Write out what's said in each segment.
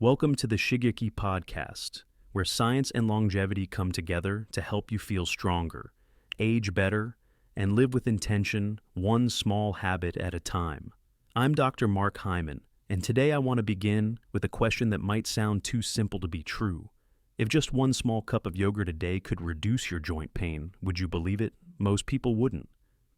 Welcome to the Shigeaki Podcast, where science and longevity come together to help you feel stronger, age better, and live with intention, one small habit at a time. I'm Dr. Mark Hyman, and today I want to begin with a question that might sound too simple to be true. If just one small cup of yogurt a day could reduce your joint pain, would you believe it? Most people wouldn't.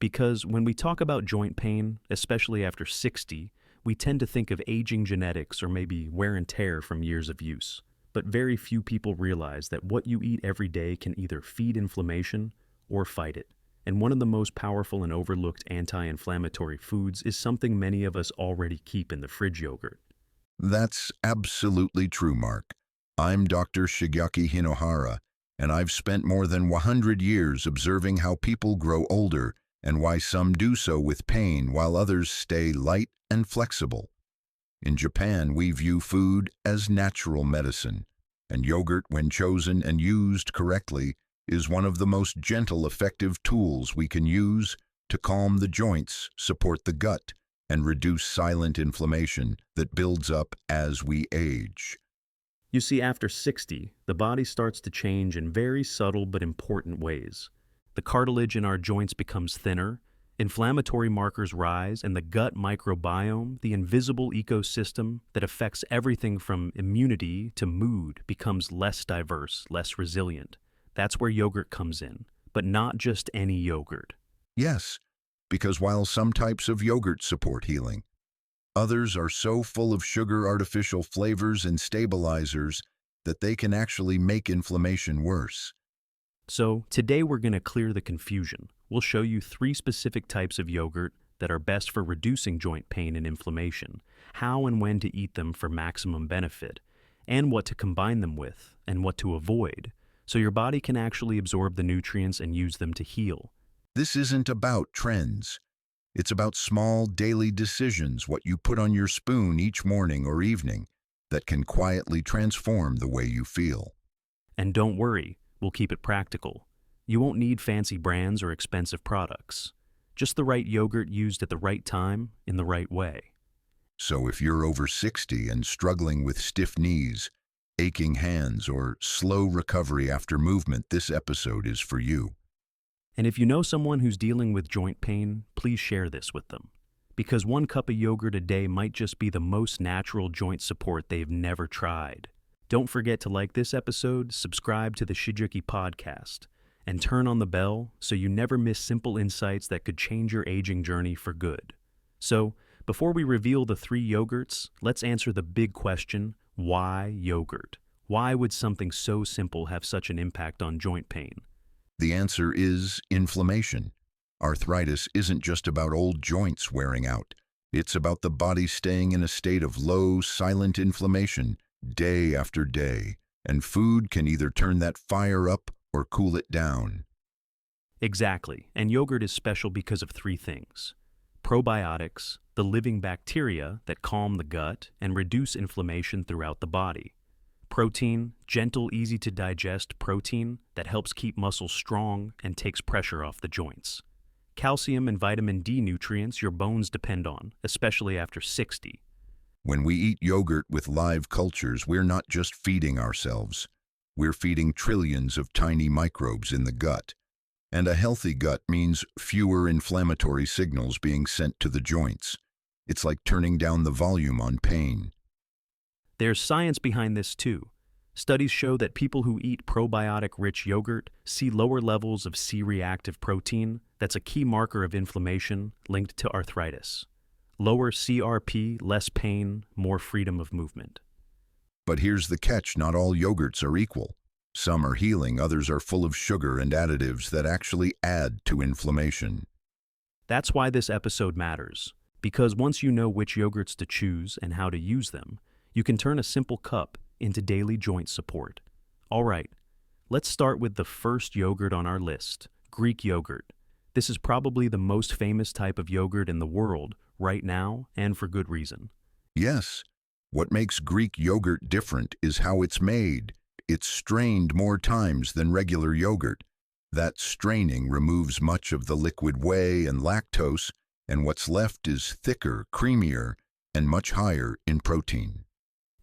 Because when we talk about joint pain, especially after 60, we tend to think of aging genetics or maybe wear and tear from years of use. But very few people realize that what you eat every day can either feed inflammation or fight it. And one of the most powerful and overlooked anti-inflammatory foods is something many of us already keep in the fridge: yogurt. That's absolutely true, Mark. I'm Dr. Shigeaki Hinohara, and I've spent more than 100 years observing how people grow older and why some do so with pain while others stay light and flexible. In Japan, we view food as natural medicine, and yogurt, when chosen and used correctly, is one of the most gentle, effective tools we can use to calm the joints, support the gut, and reduce silent inflammation that builds up as we age. You see, after 60, the body starts to change in very subtle but important ways. The cartilage in our joints becomes thinner, inflammatory markers rise, and the gut microbiome, the invisible ecosystem that affects everything from immunity to mood, becomes less diverse, less resilient. That's where yogurt comes in, but not just any yogurt. Yes, because while some types of yogurt support healing, others are so full of sugar, artificial flavors, and stabilizers that they can actually make inflammation worse. So today we're going to clear the confusion. We'll show you 3 specific types of yogurt that are best for reducing joint pain and inflammation, how and when to eat them for maximum benefit, and what to combine them with and what to avoid, so your body can actually absorb the nutrients and use them to heal. This isn't about trends. It's about small daily decisions, what you put on your spoon each morning or evening, that can quietly transform the way you feel. And don't worry, we'll keep it practical. You won't need fancy brands or expensive products. Just the right yogurt used at the right time, in the right way. So if you're over 60 and struggling with stiff knees, aching hands, or slow recovery after movement, this episode is for you. And if you know someone who's dealing with joint pain, please share this with them. Because 1 cup of yogurt a day might just be the most natural joint support they've never tried. Don't forget to like this episode, subscribe to the Shigeaki Podcast, and turn on the bell so you never miss simple insights that could change your aging journey for good. So, before we reveal the 3 yogurts, let's answer the big question: why yogurt? Why would something so simple have such an impact on joint pain? The answer is inflammation. Arthritis isn't just about old joints wearing out. It's about the body staying in a state of low, silent inflammation day after day, and food can either turn that fire up or cool it down. Exactly, and yogurt is special because of 3 things. Probiotics, the living bacteria that calm the gut and reduce inflammation throughout the body. Protein, gentle, easy-to-digest protein that helps keep muscles strong and takes pressure off the joints. Calcium and vitamin D nutrients your bones depend on, especially after 60. When we eat yogurt with live cultures, we're not just feeding ourselves. We're feeding trillions of tiny microbes in the gut. And a healthy gut means fewer inflammatory signals being sent to the joints. It's like turning down the volume on pain. There's science behind this too. Studies show that people who eat probiotic-rich yogurt see lower levels of C-reactive protein, that's a key marker of inflammation linked to arthritis. Lower CRP, less pain, more freedom of movement. But here's the catch: not all yogurts are equal. Some are healing, others are full of sugar and additives that actually add to inflammation. That's why this episode matters, because once you know which yogurts to choose and how to use them, you can turn a simple cup into daily joint support. All right, let's start with the first yogurt on our list, Greek yogurt. This is probably the most famous type of yogurt in the world right now, and for good reason. Yes, what makes Greek yogurt different is how it's made. It's strained more times than regular yogurt. That straining removes much of the liquid whey and lactose, and what's left is thicker, creamier, and much higher in protein.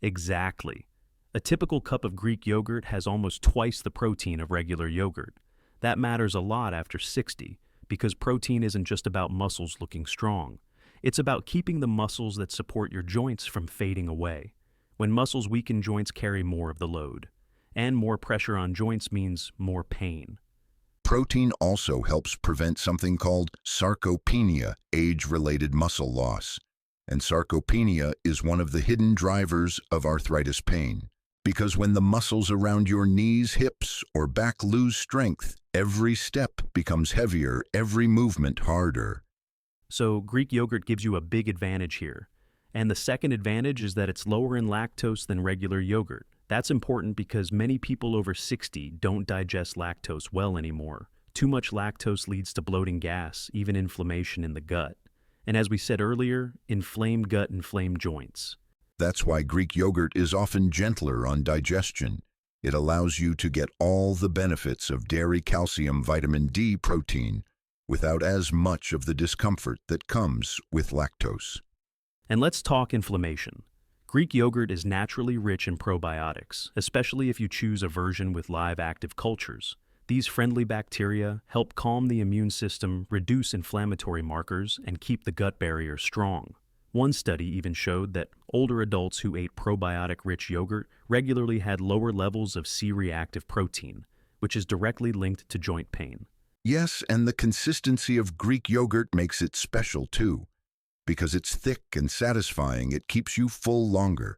Exactly. A typical cup of Greek yogurt has almost twice the protein of regular yogurt. That matters a lot after 60 because protein isn't just about muscles looking strong. It's about keeping the muscles that support your joints from fading away. When muscles weaken, joints carry more of the load. And more pressure on joints means more pain. Protein also helps prevent something called sarcopenia, age-related muscle loss. And sarcopenia is one of the hidden drivers of arthritis pain. Because when the muscles around your knees, hips, or back lose strength, every step becomes heavier, every movement harder. So Greek yogurt gives you a big advantage here. And the second advantage is that it's lower in lactose than regular yogurt. That's important because many people over 60 don't digest lactose well anymore. Too much lactose leads to bloating, gas, even inflammation in the gut. And as we said earlier, inflamed gut, inflamed joints. That's why Greek yogurt is often gentler on digestion. It allows you to get all the benefits of dairy, calcium, vitamin D, protein, without as much of the discomfort that comes with lactose. And let's talk inflammation. Greek yogurt is naturally rich in probiotics, especially if you choose a version with live active cultures. These friendly bacteria help calm the immune system, reduce inflammatory markers, and keep the gut barrier strong. One study even showed that older adults who ate probiotic-rich yogurt regularly had lower levels of C-reactive protein, which is directly linked to joint pain. Yes, and the consistency of Greek yogurt makes it special too. Because it's thick and satisfying, it keeps you full longer.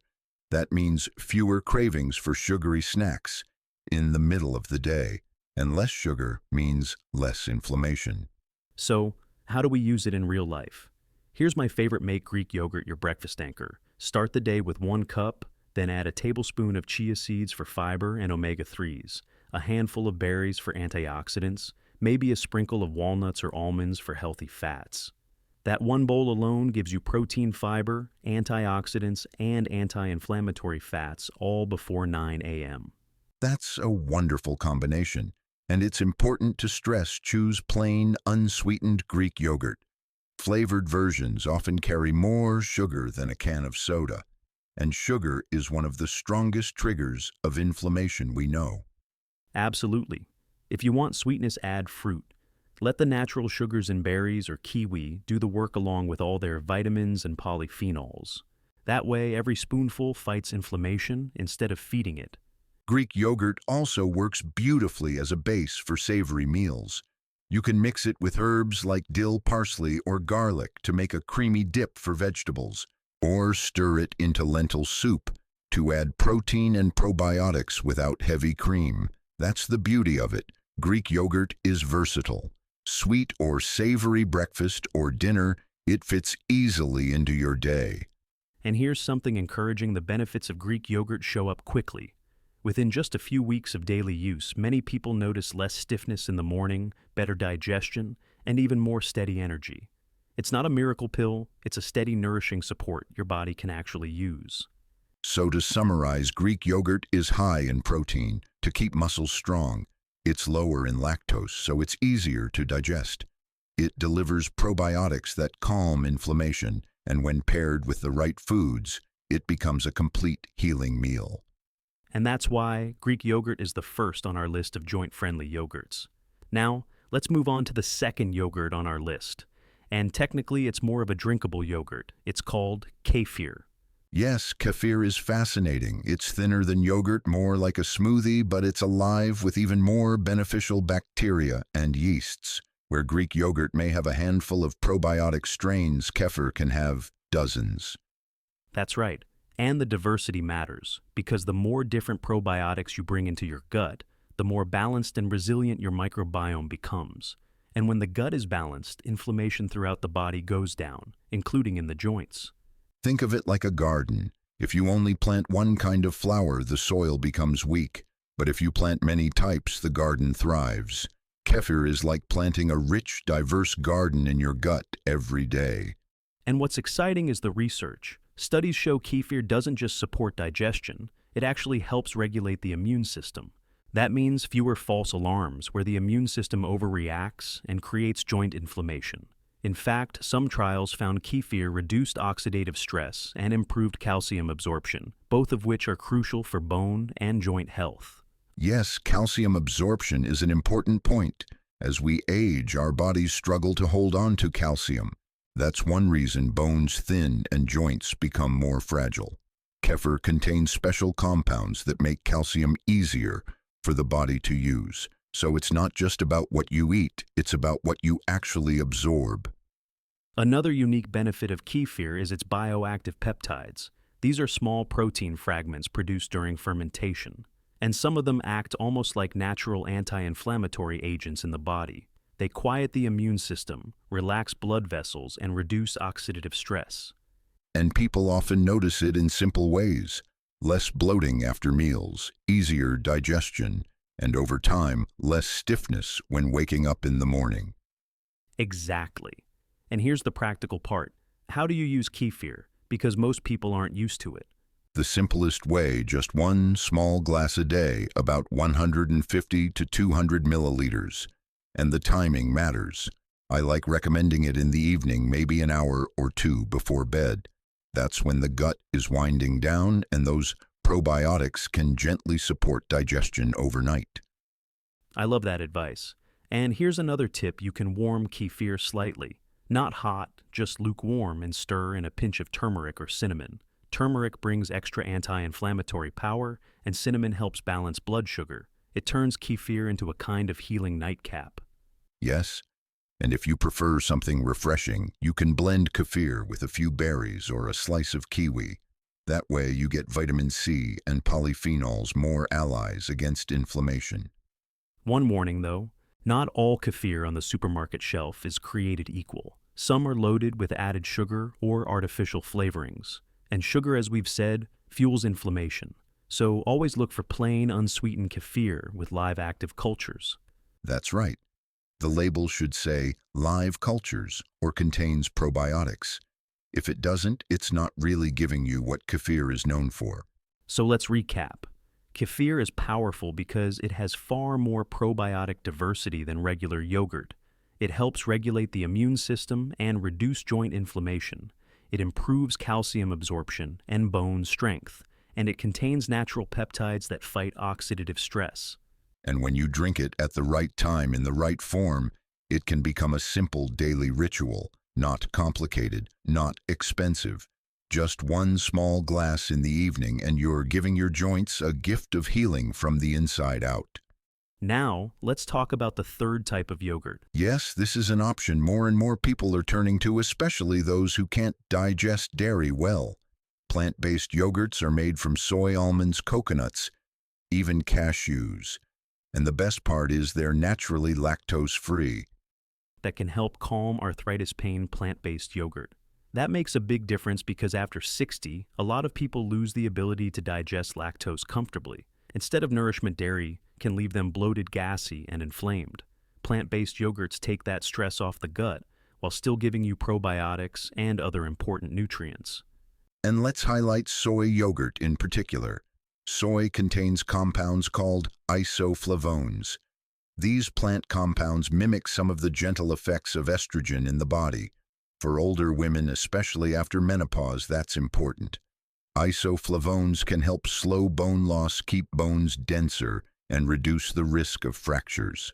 That means fewer cravings for sugary snacks in the middle of the day, and less sugar means less inflammation. So, how do we use it in real life? Here's my favorite: make Greek yogurt your breakfast anchor. Start the day with 1 cup, then add a tablespoon of chia seeds for fiber and omega-3s, a handful of berries for antioxidants, maybe a sprinkle of walnuts or almonds for healthy fats. That one bowl alone gives you protein, fiber, antioxidants, and anti-inflammatory fats all before 9 a.m. That's a wonderful combination, and it's important to stress: choose plain, unsweetened Greek yogurt. Flavored versions often carry more sugar than a can of soda, and sugar is one of the strongest triggers of inflammation we know. Absolutely. If you want sweetness, add fruit. Let the natural sugars in berries or kiwi do the work along with all their vitamins and polyphenols. That way, every spoonful fights inflammation instead of feeding it. Greek yogurt also works beautifully as a base for savory meals. You can mix it with herbs like dill, parsley, or garlic to make a creamy dip for vegetables, or stir it into lentil soup to add protein and probiotics without heavy cream. That's the beauty of it. Greek yogurt is versatile. Sweet or savory breakfast or dinner, it fits easily into your day. And here's something encouraging: the benefits of Greek yogurt show up quickly. Within just a few weeks of daily use, many people notice less stiffness in the morning, better digestion, and even more steady energy. It's not a miracle pill, it's a steady, nourishing support your body can actually use. So to summarize, Greek yogurt is high in protein to keep muscles strong. It's lower in lactose, so it's easier to digest. It delivers probiotics that calm inflammation, and when paired with the right foods, it becomes a complete healing meal. And that's why Greek yogurt is the first on our list of joint-friendly yogurts. Now, let's move on to the second yogurt on our list. And technically, it's more of a drinkable yogurt. It's called kefir. Yes, kefir is fascinating. It's thinner than yogurt, more like a smoothie, but it's alive with even more beneficial bacteria and yeasts. Where Greek yogurt may have a handful of probiotic strains, kefir can have dozens. That's right. And the diversity matters, because the more different probiotics you bring into your gut, the more balanced and resilient your microbiome becomes. And when the gut is balanced, inflammation throughout the body goes down, including in the joints. Think of it like a garden. If you only plant one kind of flower, the soil becomes weak. But if you plant many types, the garden thrives. Kefir is like planting a rich, diverse garden in your gut every day. And what's exciting is the research. Studies show kefir doesn't just support digestion, it actually helps regulate the immune system. That means fewer false alarms where the immune system overreacts and creates joint inflammation. In fact, some trials found kefir reduced oxidative stress and improved calcium absorption, both of which are crucial for bone and joint health. Yes, calcium absorption is an important point. As we age, our bodies struggle to hold on to calcium. That's one reason bones thin and joints become more fragile. Kefir contains special compounds that make calcium easier for the body to use. So it's not just about what you eat, it's about what you actually absorb. Another unique benefit of kefir is its bioactive peptides. These are small protein fragments produced during fermentation, and some of them act almost like natural anti-inflammatory agents in the body. They quiet the immune system, relax blood vessels, and reduce oxidative stress. And people often notice it in simple ways. Less bloating after meals, easier digestion, and over time, less stiffness when waking up in the morning. Exactly. And here's the practical part. How do you use kefir? Because most people aren't used to it. The simplest way, just one small glass a day, about 150 to 200 milliliters. And the timing matters. I like recommending it in the evening, maybe an hour or two before bed. That's when the gut is winding down and those probiotics can gently support digestion overnight. I love that advice. And here's another tip: you can warm kefir slightly. Not hot, just lukewarm, and stir in a pinch of turmeric or cinnamon. Turmeric brings extra anti-inflammatory power, and cinnamon helps balance blood sugar. It turns kefir into a kind of healing nightcap. Yes, and if you prefer something refreshing, you can blend kefir with a few berries or a slice of kiwi. That way you get vitamin C and polyphenols, more allies against inflammation. One warning though, not all kefir on the supermarket shelf is created equal. Some are loaded with added sugar or artificial flavorings. And sugar, as we've said, fuels inflammation. So always look for plain, unsweetened kefir with live active cultures. That's right. The label should say live cultures or contains probiotics. If it doesn't, it's not really giving you what kefir is known for. So let's recap. Kefir is powerful because it has far more probiotic diversity than regular yogurt. It helps regulate the immune system and reduce joint inflammation. It improves calcium absorption and bone strength, and it contains natural peptides that fight oxidative stress. And when you drink it at the right time in the right form, it can become a simple daily ritual, not complicated, not expensive. Just one small glass in the evening and you're giving your joints a gift of healing from the inside out. Now, let's talk about the third type of yogurt. Yes, this is an option more and more people are turning to, especially those who can't digest dairy well. Plant-based yogurts are made from soy, almonds, coconuts, even cashews. And the best part is they're naturally lactose-free. That can help calm arthritis pain. Plant-based yogurt. That makes a big difference because after 60, a lot of people lose the ability to digest lactose comfortably. Instead of nourishment, dairy can leave them bloated, gassy, and inflamed. Plant-based yogurts take that stress off the gut while still giving you probiotics and other important nutrients. And let's highlight soy yogurt in particular. Soy contains compounds called isoflavones. These plant compounds mimic some of the gentle effects of estrogen in the body. For older women, especially after menopause, that's important. Isoflavones can help slow bone loss, keep bones denser, and reduce the risk of fractures.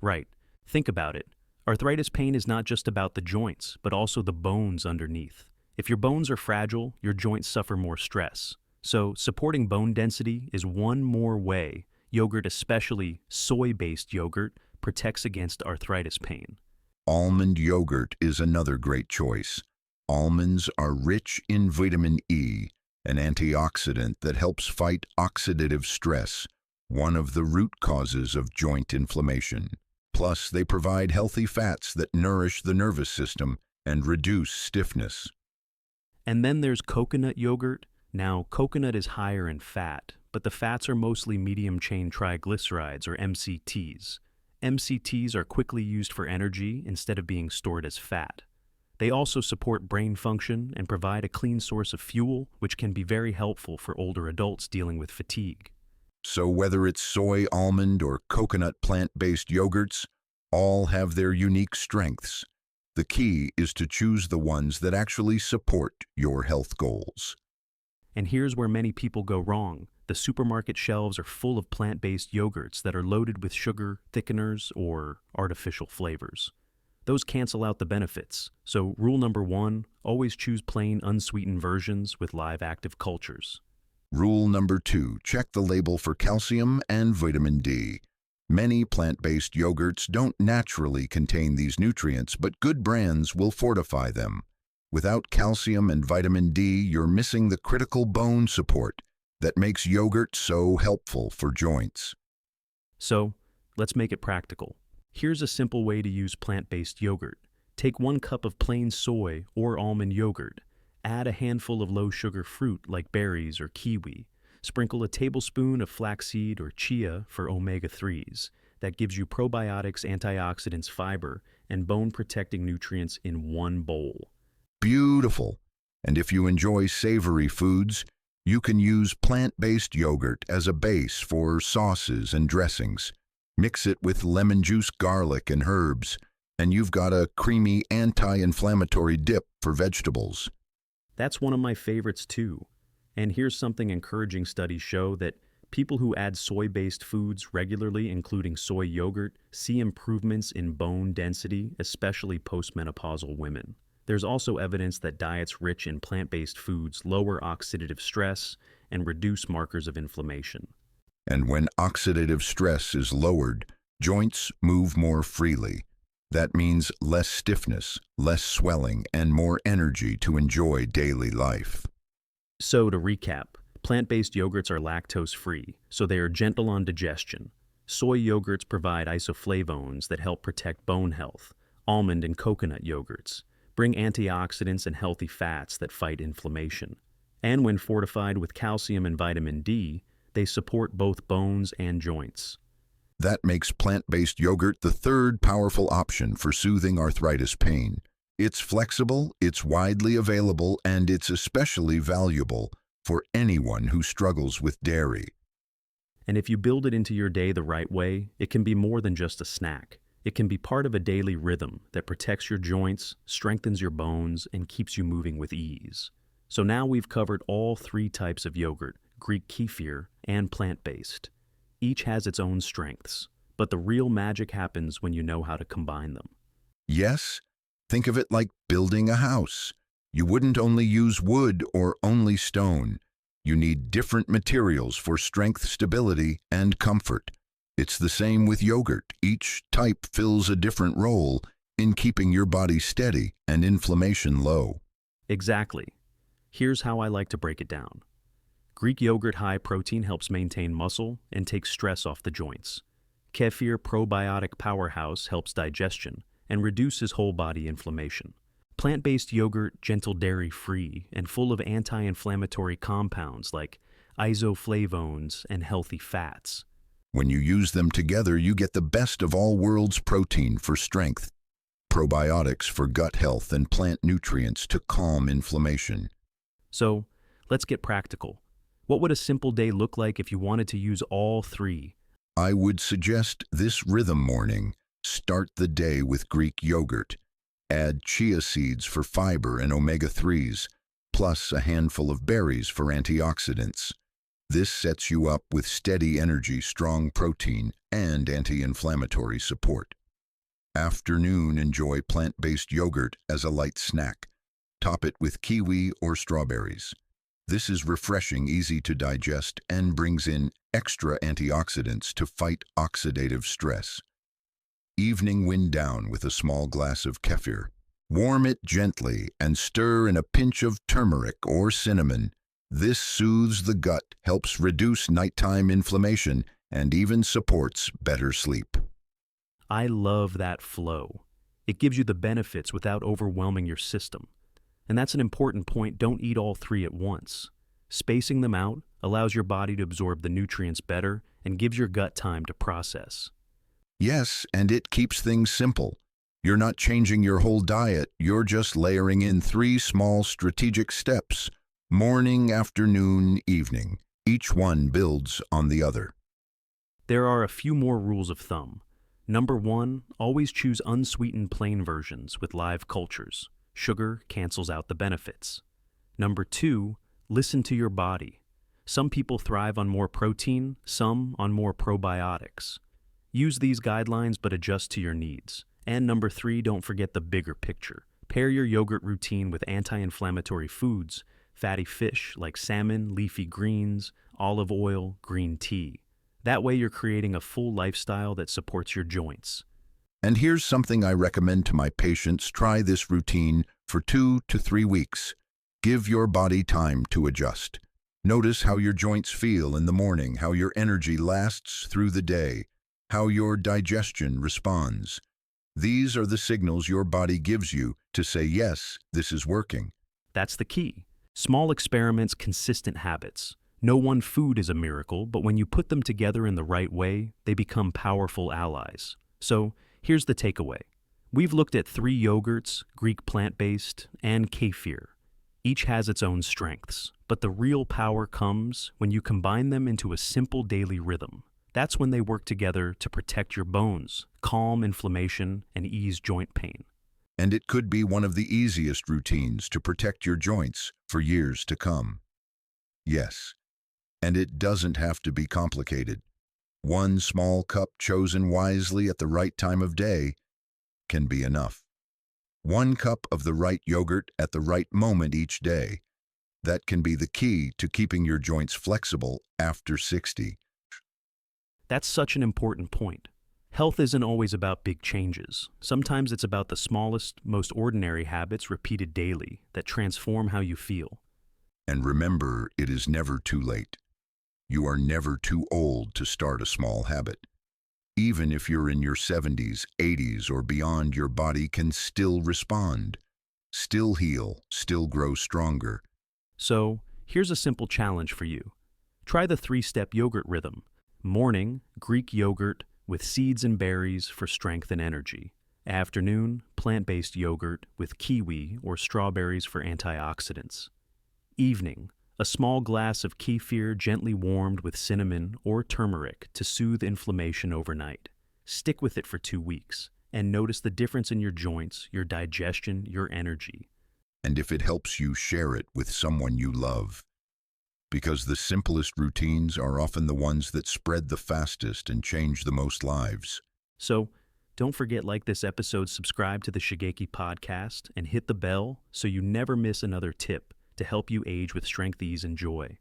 Right. Think about it. Arthritis pain is not just about the joints, but also the bones underneath. If your bones are fragile, your joints suffer more stress. So, supporting bone density is one more way yogurt, especially soy-based yogurt, protects against arthritis pain. Almond yogurt is another great choice. Almonds are rich in vitamin E, an antioxidant that helps fight oxidative stress, one of the root causes of joint inflammation. Plus, they provide healthy fats that nourish the nervous system and reduce stiffness. And then there's coconut yogurt. Now, coconut is higher in fat, but the fats are mostly medium-chain triglycerides, or MCTs. MCTs are quickly used for energy instead of being stored as fat. They also support brain function and provide a clean source of fuel, which can be very helpful for older adults dealing with fatigue. So whether it's soy, almond, or coconut plant-based yogurts, all have their unique strengths. The key is to choose the ones that actually support your health goals. And here's where many people go wrong. The supermarket shelves are full of plant-based yogurts that are loaded with sugar, thickeners, or artificial flavors. Those cancel out the benefits. So rule number 1, always choose plain unsweetened versions with live active cultures. Rule number 2, check the label for calcium and vitamin D. Many plant-based yogurts don't naturally contain these nutrients, but good brands will fortify them. Without calcium and vitamin D, you're missing the critical bone support that makes yogurt so helpful for joints. So, let's make it practical. Here's a simple way to use plant-based yogurt. Take 1 cup of plain soy or almond yogurt. Add a handful of low-sugar fruit like berries or kiwi. Sprinkle a tablespoon of flaxseed or chia for omega-3s. That gives you probiotics, antioxidants, fiber, and bone-protecting nutrients in one bowl. Beautiful. And if you enjoy savory foods, you can use plant-based yogurt as a base for sauces and dressings. Mix it with lemon juice, garlic, and herbs, and you've got a creamy anti-inflammatory dip for vegetables. That's one of my favorites too. And here's something encouraging: studies show that people who add soy-based foods regularly, including soy yogurt, see improvements in bone density, especially postmenopausal women. There's also evidence that diets rich in plant-based foods lower oxidative stress and reduce markers of inflammation. And when oxidative stress is lowered, joints move more freely. That means less stiffness, less swelling, and more energy to enjoy daily life. So to recap, plant-based yogurts are lactose-free, so they are gentle on digestion. Soy yogurts provide isoflavones that help protect bone health. Almond and coconut yogurts bring antioxidants and healthy fats that fight inflammation. And when fortified with calcium and vitamin D, they support both bones and joints. That makes plant-based yogurt the third powerful option for soothing arthritis pain. It's flexible, it's widely available, and it's especially valuable for anyone who struggles with dairy. And if you build it into your day the right way, it can be more than just a snack. It can be part of a daily rhythm that protects your joints, strengthens your bones, and keeps you moving with ease. So now we've covered all 3 types of yogurt: Greek kefir and plant-based. Each has its own strengths, but the real magic happens when you know how to combine them. Yes, think of it like building a house. You wouldn't only use wood or only stone. You need different materials for strength, stability, and comfort. It's the same with yogurt. Each type fills a different role in keeping your body steady and inflammation low. Exactly. Here's how I like to break it down. Greek yogurt high protein helps maintain muscle and takes stress off the joints. Kefir probiotic powerhouse helps digestion and reduces whole body inflammation. Plant-based yogurt, gentle dairy-free and full of anti-inflammatory compounds like isoflavones and healthy fats. When you use them together, you get the best of all worlds: protein for strength, probiotics for gut health, and plant nutrients to calm inflammation. So, let's get practical. What would a simple day look like if you wanted to use all 3? I would suggest this rhythm morning. Start the day with Greek yogurt. Add chia seeds for fiber and omega-3s, plus a handful of berries for antioxidants. This sets you up with steady energy, strong protein, and anti-inflammatory support. Afternoon, enjoy plant-based yogurt as a light snack. Top it with kiwi or strawberries. This is refreshing, easy to digest, and brings in extra antioxidants to fight oxidative stress. Evening, wind down with a small glass of kefir. Warm it gently and stir in a pinch of turmeric or cinnamon. This soothes the gut, helps reduce nighttime inflammation, and even supports better sleep. I love that flow. It gives you the benefits without overwhelming your system. And that's an important point. Don't eat all 3 at once. Spacing them out allows your body to absorb the nutrients better and gives your gut time to process. Yes, and it keeps things simple. You're not changing your whole diet, you're just layering in 3 small strategic steps: morning, afternoon, evening. Each one builds on the other. There are a few more rules of thumb. Number 1, always choose unsweetened plain versions with live cultures. Sugar cancels out the benefits. Number 2, listen to your body. Some people thrive on more protein, some on more probiotics. Use these guidelines but adjust to your needs. And number 3, don't forget the bigger picture. Pair your yogurt routine with anti-inflammatory foods, fatty fish like salmon, leafy greens, olive oil, green tea. That way you're creating a full lifestyle that supports your joints. And here's something I recommend to my patients. Try this routine for 2 to 3 weeks. Give your body time to adjust. Notice how your joints feel in the morning, how your energy lasts through the day, how your digestion responds. These are the signals your body gives you to say, yes, this is working. That's the key. Small experiments, consistent habits. No one food is a miracle, but when you put them together in the right way, they become powerful allies. So, here's the takeaway. We've looked at 3 yogurts, Greek plant-based, and kefir. Each has its own strengths, but the real power comes when you combine them into a simple daily rhythm. That's when they work together to protect your bones, calm inflammation, and ease joint pain. And it could be one of the easiest routines to protect your joints for years to come. Yes, and it doesn't have to be complicated. One small cup chosen wisely at the right time of day can be enough. 1 cup of the right yogurt at the right moment each day. That can be the key to keeping your joints flexible after 60. That's such an important point. Health isn't always about big changes. Sometimes it's about the smallest, most ordinary habits repeated daily that transform how you feel. And remember, it is never too late. You are never too old to start a small habit. Even if you're in your 70s, 80s, or beyond, your body can still respond, still heal, still grow stronger. So, here's a simple challenge for you. Try the 3-step yogurt rhythm. Morning, Greek yogurt with seeds and berries for strength and energy. Afternoon, plant-based yogurt with kiwi or strawberries for antioxidants. Evening, a small glass of kefir gently warmed with cinnamon or turmeric to soothe inflammation overnight. Stick with it for 2 weeks and notice the difference in your joints, your digestion, your energy. And if it helps you, share it with someone you love. Because the simplest routines are often the ones that spread the fastest and change the most lives. So, don't forget, like this episode, subscribe to the Shigeaki Podcast, and hit the bell so you never miss another tip to help you age with strength, ease, and joy.